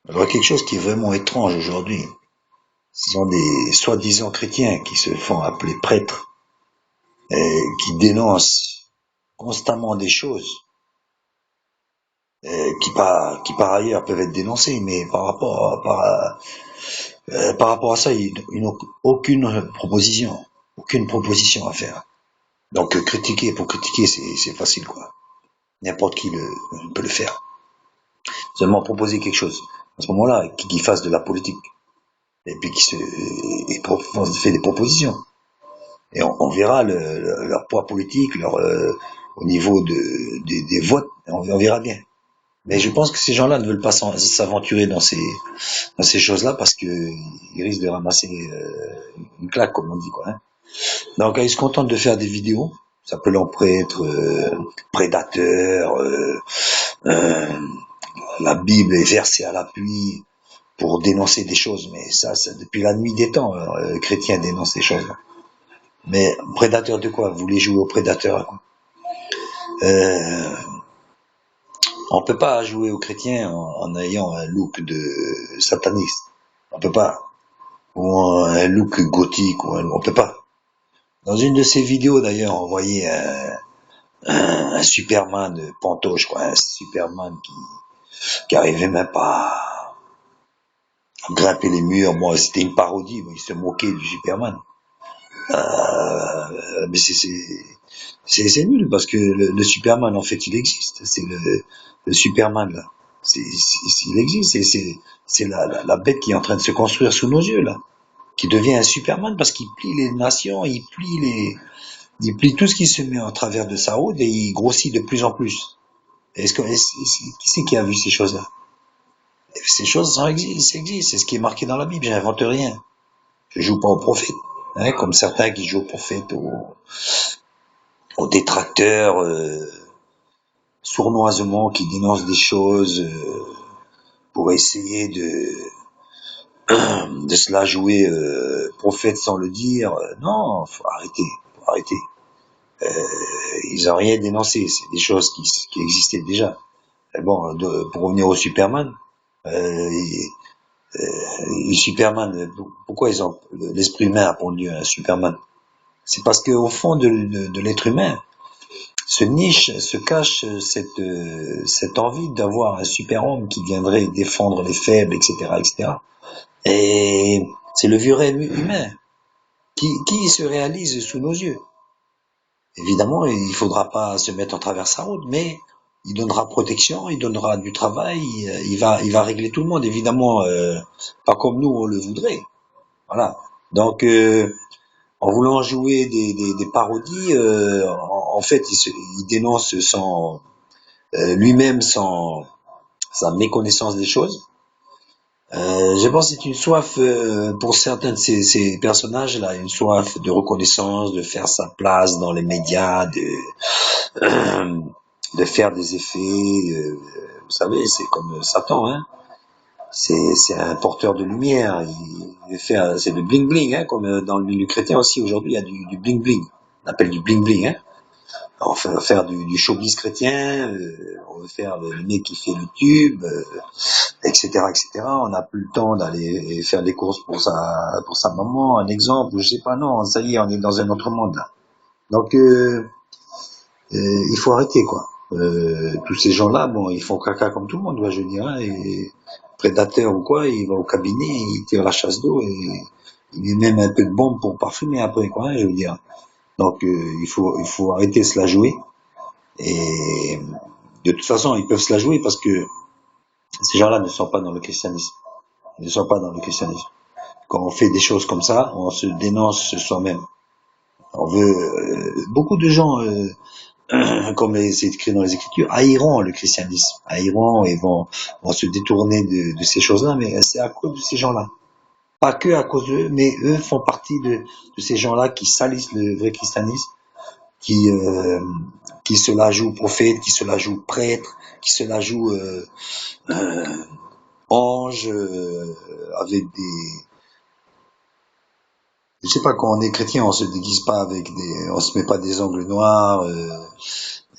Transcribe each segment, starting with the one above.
Alors quelque chose qui est vraiment étrange aujourd'hui, ce sont des soi-disant chrétiens qui se font appeler prêtres et qui dénoncent constamment des choses qui par ailleurs peuvent être dénoncées, mais par rapport à ça, ils n'ont aucune proposition à faire. Donc critiquer pour critiquer, c'est facile quoi. N'importe qui peut le faire. Seulement proposer quelque chose. À ce moment-là, qui fasse de la politique et puis fait des propositions. Et on verra leur poids politique, au niveau des votes, on verra bien. Mais je pense que ces gens-là ne veulent pas s'aventurer dans ces choses-là parce que ils risquent de ramasser une claque, comme on dit, quoi. Hein. Donc ils se contentent de faire des vidéos, s'appelant prêtre, prédateur, euh, la Bible est versée à l'appui pour dénoncer des choses. Mais ça depuis la nuit des temps, chrétiens dénoncent des choses. Mais prédateur de quoi? Vous voulez jouer au prédateur à quoi? euh, On peut pas jouer aux chrétiens en ayant un look de sataniste. On peut pas. Ou un look gothique. On peut pas. Dans une de ces vidéos d'ailleurs, on voyait un Superman pantoche, quoi, un Superman qui arrivait même pas à grimper les murs. Bon, c'était une parodie, il se moquait du Superman. Mais c'est nul parce que le Superman en fait il existe. C'est le Superman là. Il existe. C'est la bête qui est en train de se construire sous nos yeux là, qui devient un Superman parce qu'il plie les nations, il plie tout ce qui se met en travers de sa route et il grossit de plus en plus. Qui c'est qui a vu ces choses-là? Ces choses ça existe, c'est ce qui est marqué dans la Bible, j'invente rien. Je joue pas au prophète, hein, comme certains qui jouent au prophète, aux détracteurs, sournoisement, qui dénoncent des choses pour essayer de se la jouer prophète sans le dire. Non, faut arrêter, faut arrêter. Ils ont rien dénoncé, c'est des choses qui existaient déjà. Et bon, pour revenir au Superman, euh, Superman, pourquoi l'esprit humain a pondu un Superman? C'est parce qu'au fond de l'être humain se cache cette envie d'avoir un super-homme qui viendrait défendre les faibles, etc., etc. Et c'est le vieux rêve humain qui se réalise sous nos yeux. Évidemment, il faudra pas se mettre en travers sa route, mais il donnera protection, il donnera du travail, il va régler tout le monde, évidemment, pas comme nous on le voudrait. Voilà. Donc, en voulant jouer des parodies, en fait, il dénonce lui-même sa méconnaissance des choses. Je pense que c'est une soif pour certains de ces personnages-là, une soif de reconnaissance, de faire sa place dans les médias, de faire des effets. Vous savez, c'est comme Satan, hein. C'est un porteur de lumière. C'est du bling bling, hein, comme dans le milieu chrétien aussi aujourd'hui, il y a du bling bling. On appelle du bling bling, hein. On veut faire du showbiz chrétien, on veut faire le mec qui fait le tube, etc., etc. On n'a plus le temps d'aller faire des courses pour sa maman, un exemple, je sais pas, non, ça y est, on est dans un autre monde là. Donc, il faut arrêter quoi. Tous ces gens-là, bon, ils font caca comme tout le monde, je veux dire, hein, et prédateur ou quoi, il va au cabinet, il tire la chasse d'eau et il met même un peu de bombe pour parfumer après, quoi, hein, je veux dire. Donc, il faut arrêter de se la jouer. Et de toute façon, ils peuvent se la jouer parce que ces gens-là ne sont pas dans le christianisme. Ils ne sont pas dans le christianisme. Quand on fait des choses comme ça, on se dénonce soi-même. On veut beaucoup de gens, comme c'est écrit dans les Écritures, haïront le christianisme, haïront et vont se détourner de ces choses-là, mais c'est à cause de ces gens-là. Pas que à cause d'eux, mais eux font partie de ces gens-là qui salissent le vrai christianisme, qui euh, qui se la jouent prophète, qui se la jouent prêtre, qui se la jouent euh, ange, avec des, je sais pas, quand on est chrétien, on se déguise pas on se met pas des ongles noirs,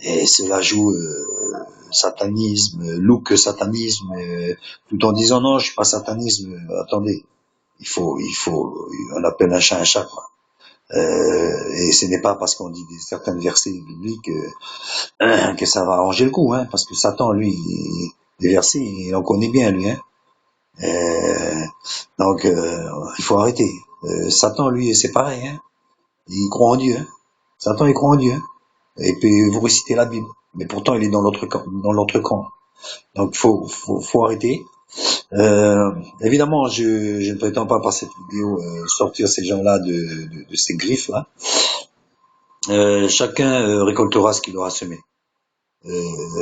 Et cela joue satanisme, look satanisme, tout en disant non, je suis pas satanisme. Attendez, on appelle un chat, quoi. Et ce n'est pas parce qu'on dit certains versets bibliques que ça va arranger le coup, hein, parce que Satan, lui, les versets, il en connaît bien, lui, hein. Euh, donc, il faut arrêter. Satan, lui, c'est pareil, hein. Il croit en Dieu, hein. Satan, il croit en Dieu, hein. Et puis, vous récitez la Bible. Mais pourtant, il est dans l'autre camp, dans l'autre camp. Donc, faut arrêter. Évidemment, je ne prétends pas par cette vidéo sortir ces gens-là de ces griffes-là. Chacun récoltera ce qu'il aura semé.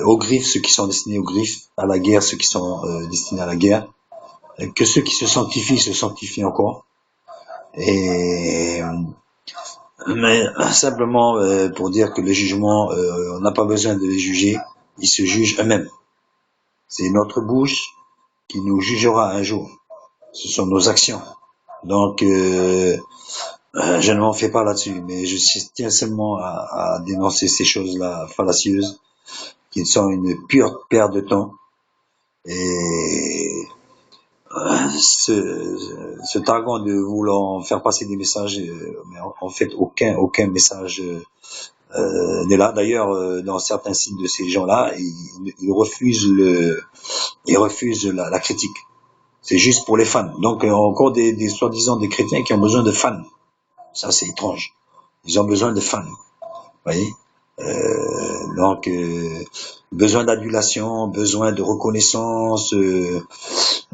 Aux griffes, ceux qui sont destinés aux griffes, à la guerre, ceux qui sont destinés à la guerre, que ceux qui se sanctifient encore. Et mais simplement pour dire que le jugement, on n'a pas besoin de les juger, ils se jugent eux-mêmes. C'est notre bouche qui nous jugera un jour. Ce sont nos actions. Donc, je ne m'en fais pas là-dessus, mais je tiens seulement à dénoncer ces choses-là fallacieuses, qui sont une pure perte de temps. Et ce targan de vouloir faire passer des messages, mais en fait aucun message n'est là. D'ailleurs, dans certains sites de ces gens-là, ils refusent la critique. C'est juste pour les fans. Donc encore des soi-disant des chrétiens qui ont besoin de fans. Ça c'est étrange. Ils ont besoin de fans. Vous voyez, donc besoin d'adulation, besoin de reconnaissance.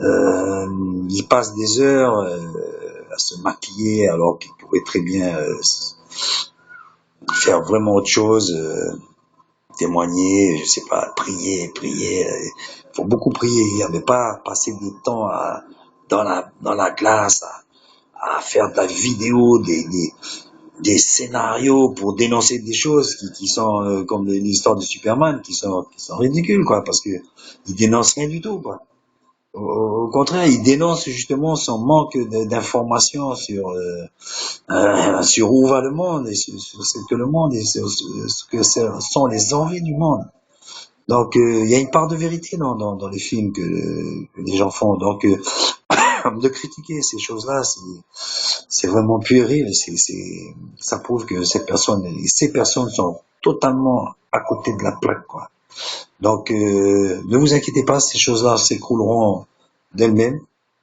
Ils passent des heures à se maquiller alors qu'ils pourraient très bien faire vraiment autre chose, témoigner, je sais pas, prier. Il faut beaucoup prier, mais pas passer du temps dans la glace à faire de la vidéo, des scénarios pour dénoncer des choses qui sont comme l'histoire de Superman, qui sont ridicules, quoi, parce que ils dénoncent rien du tout, quoi. Au contraire, ils dénoncent justement son manque d'informations sur où va le monde et sur ce que le monde et sur ce que sont les envies du monde. Donc, il y a une part de vérité dans les films que les gens font. Donc, de critiquer ces choses-là, c'est vraiment puéril. Ça prouve que ces personnes sont totalement à côté de la plaque, quoi. Donc, ne vous inquiétez pas, ces choses-là s'écrouleront d'elles-mêmes.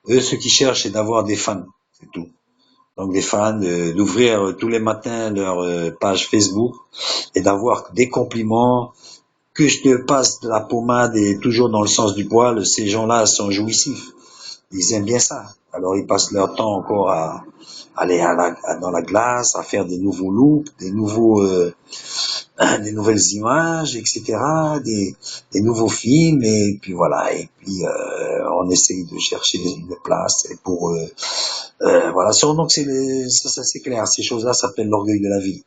Eux, ce qu'ils cherchent, c'est d'avoir des fans, c'est tout. Donc, des fans, d'ouvrir tous les matins leur page Facebook et d'avoir des compliments, que je te passe de la pommade et toujours dans le sens du poil. Ces gens-là sont jouissifs. Ils aiment bien ça. Alors, ils passent leur temps encore à aller dans la glace, à faire des nouveaux looks, des nouvelles images, etc., des nouveaux films, et puis voilà, et puis on essaye de chercher une place pour voilà. Donc ça c'est clair, ces choses-là s'appellent l'orgueil de la vie.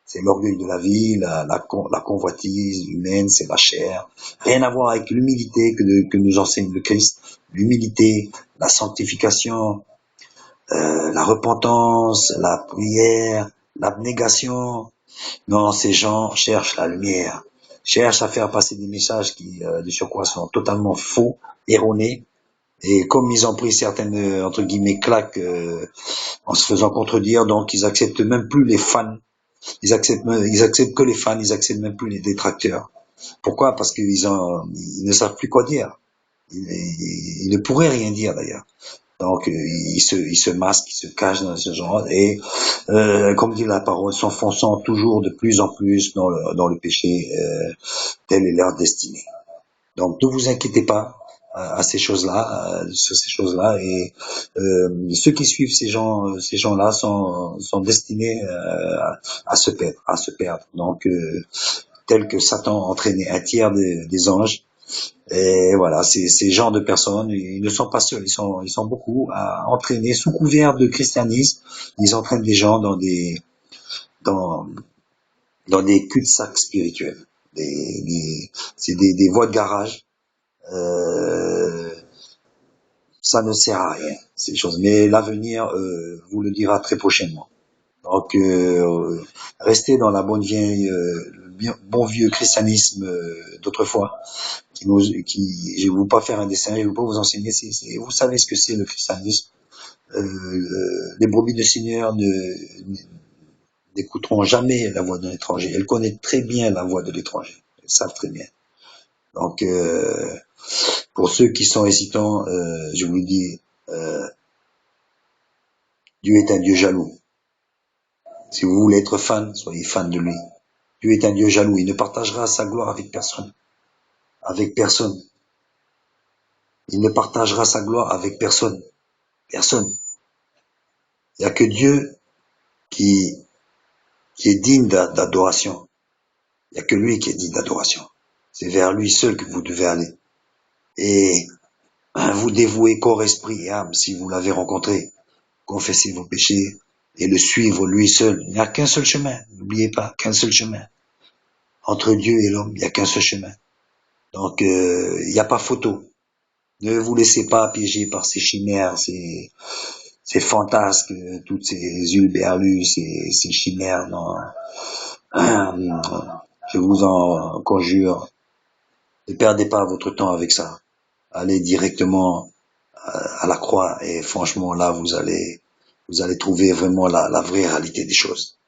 C'est l'orgueil de la vie, la convoitise humaine, c'est la chair. Rien à voir avec l'humilité que nous enseigne le Christ. L'humilité, la sanctification, la repentance, la prière, l'abnégation. Non, ces gens cherchent la lumière, cherchent à faire passer des messages qui, de surcroît, sont totalement faux, erronés. Et comme ils ont pris certaines, entre guillemets, claques en se faisant contredire, donc ils acceptent même plus les fans. Ils acceptent que les fans, ils acceptent même plus les détracteurs. Pourquoi? Parce ils ne savent plus quoi dire. Ils ne pourraient rien dire d'ailleurs. Donc ils se masquent, ils se cachent dans ce genre et comme dit la parole, s'enfonçant toujours de plus en plus dans le péché, telle est leur destinée. Donc ne vous inquiétez pas à ces choses-là, sur ces choses-là et ceux qui suivent ces gens-là sont destinés à se perdre. Donc tel que Satan a entraîné un tiers des anges. Et voilà, ces genres de personnes, ils ne sont pas seuls, ils sont beaucoup à entraîner sous couvert de christianisme. Ils entraînent des gens dans, dans des cul-de-sac spirituels. C'est des voies de garage. Euh, Ça ne sert à rien, ces choses. Mais l'avenir vous le dira très prochainement. Donc, restez dans la bonne vieille bon vieux christianisme d'autrefois, je vais vous pas faire un dessin, je vais pas vous enseigner, vous savez ce que c'est le christianisme. Les brebis de Seigneur n'écouteront jamais la voix d'un étranger. Elles connaissent très bien la voix de l'étranger. Elles savent très bien. Donc, pour ceux qui sont hésitants, je vous dis, Dieu est un Dieu jaloux. Si vous voulez être fan, soyez fan de lui. Dieu est un Dieu jaloux. Il ne partagera sa gloire avec personne. Avec personne. Il ne partagera sa gloire avec personne. Personne. Il n'y a que Dieu qui est digne d'adoration. Il n'y a que lui qui est digne d'adoration. C'est vers lui seul que vous devez aller. Et vous dévouer corps, esprit et âme si vous l'avez rencontré. Confessez vos péchés et le suivre lui seul. Il n'y a qu'un seul chemin. N'oubliez pas, qu'un seul chemin. Entre Dieu et l'homme, il n'y a qu'un seul chemin. Donc, il n'y a pas photo. Ne vous laissez pas piéger par ces chimères, ces fantasques, toutes ces hurluberlus, ces chimères. Non. Je vous en conjure, ne perdez pas votre temps avec ça. Allez directement à la croix et franchement là vous allez trouver vraiment la vraie réalité des choses.